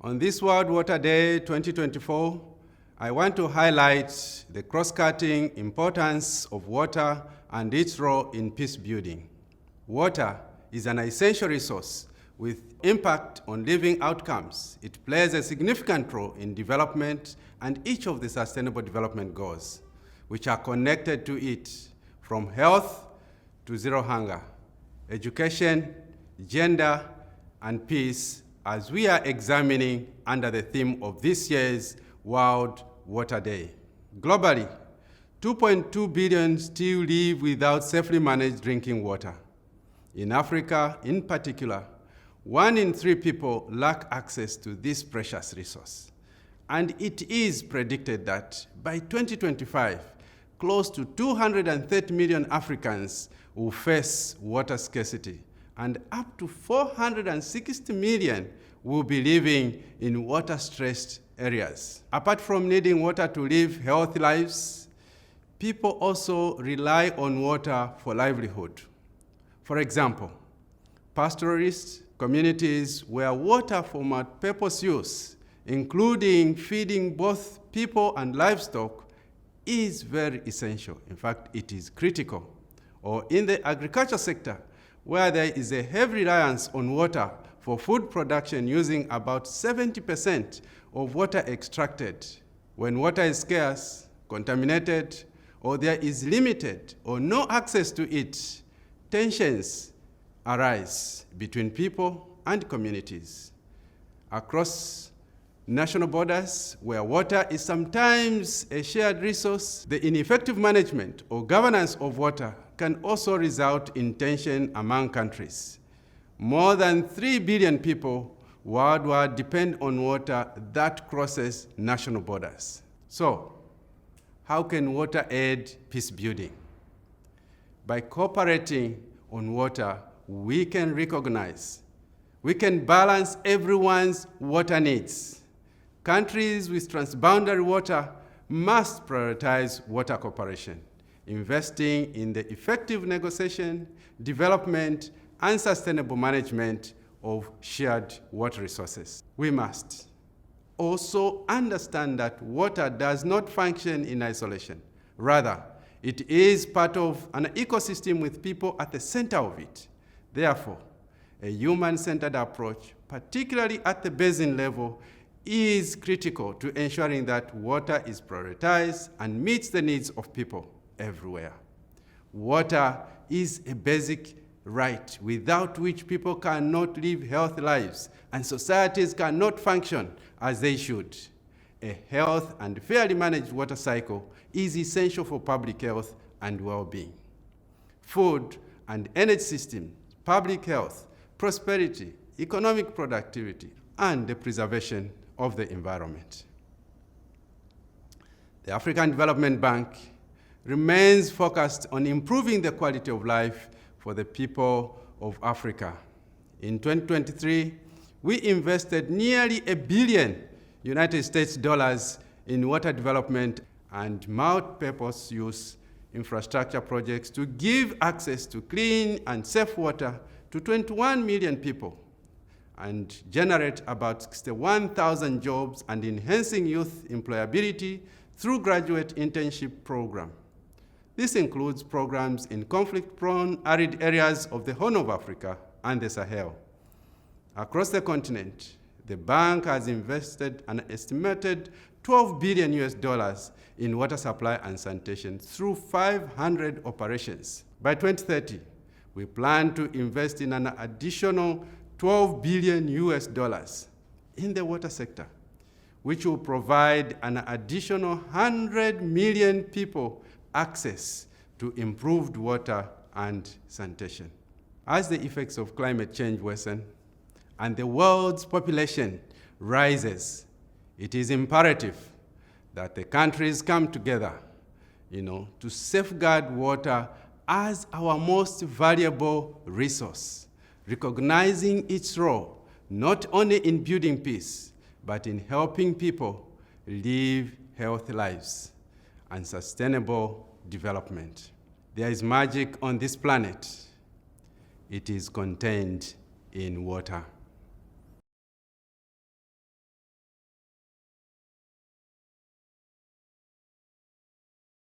On this World Water Day 2024, I want to highlight the cross-cutting importance of water and its role in peace building. Water is an essential resource with impact on living outcomes. It plays a significant role in development and each of the Sustainable Development Goals, which are connected to it, from health to zero hunger, education, gender, and peace, as we are examining under the theme of this year's World Water Day. Globally, 2.2 billion still live without safely managed drinking water. In Africa, in particular, 1 in 3 people lack access to this precious resource. And it is predicted that by 2025, close to 230 million Africans will face water scarcity, and up to 460 million will be living in water-stressed areas. Apart from needing water to live healthy lives, people also rely on water for livelihood. For example, pastoralist communities where water for multi-purpose use, including feeding both people and livestock, is very essential. In fact, it is critical. Or in the agriculture sector, where there is a heavy reliance on water for food production, using about 70% of water extracted. When water is scarce, contaminated, or there is limited or no access to it, tensions arise between people and communities. Across national borders, where water is sometimes a shared resource, the ineffective management or governance of water can also result in tension among countries. More than 3 billion people worldwide depend on water that crosses national borders. So, how can water aid peace building? By cooperating on water, we can balance everyone's water needs. Countries with transboundary water must prioritize water cooperation, investing in the effective negotiation, development, and sustainable management of shared water resources. We must also understand that water does not function in isolation. Rather, it is part of an ecosystem with people at the center of it. Therefore, a human-centered approach, particularly at the basin level, is critical to ensuring that water is prioritized and meets the needs of people everywhere. Water is a basic right without which people cannot live healthy lives and societies cannot function as they should. A healthy and fairly managed water cycle is essential for public health and well-being. Food and energy systems, public health, prosperity, economic productivity, and the preservation of the environment. The African Development Bank remains focused on improving the quality of life for the people of Africa. In 2023, we invested nearly $1 billion US in water development and multi-purpose use infrastructure projects to give access to clean and safe water to 21 million people and generate about 61,000 jobs and enhancing youth employability through graduate internship program. This includes programs in conflict-prone, arid areas of the Horn of Africa and the Sahel. Across the continent, the bank has invested an estimated $12 billion US in water supply and sanitation through 500 operations. By 2030, we plan to invest in an additional $12 billion US in the water sector, which will provide an additional 100 million people access to improved water and sanitation. As the effects of climate change worsen and the world's population rises, it is imperative that the countries come together, to safeguard water as our most valuable resource, recognizing its role not only in building peace, but in helping people live healthy lives and sustainable development. There is magic on this planet. It is contained in water.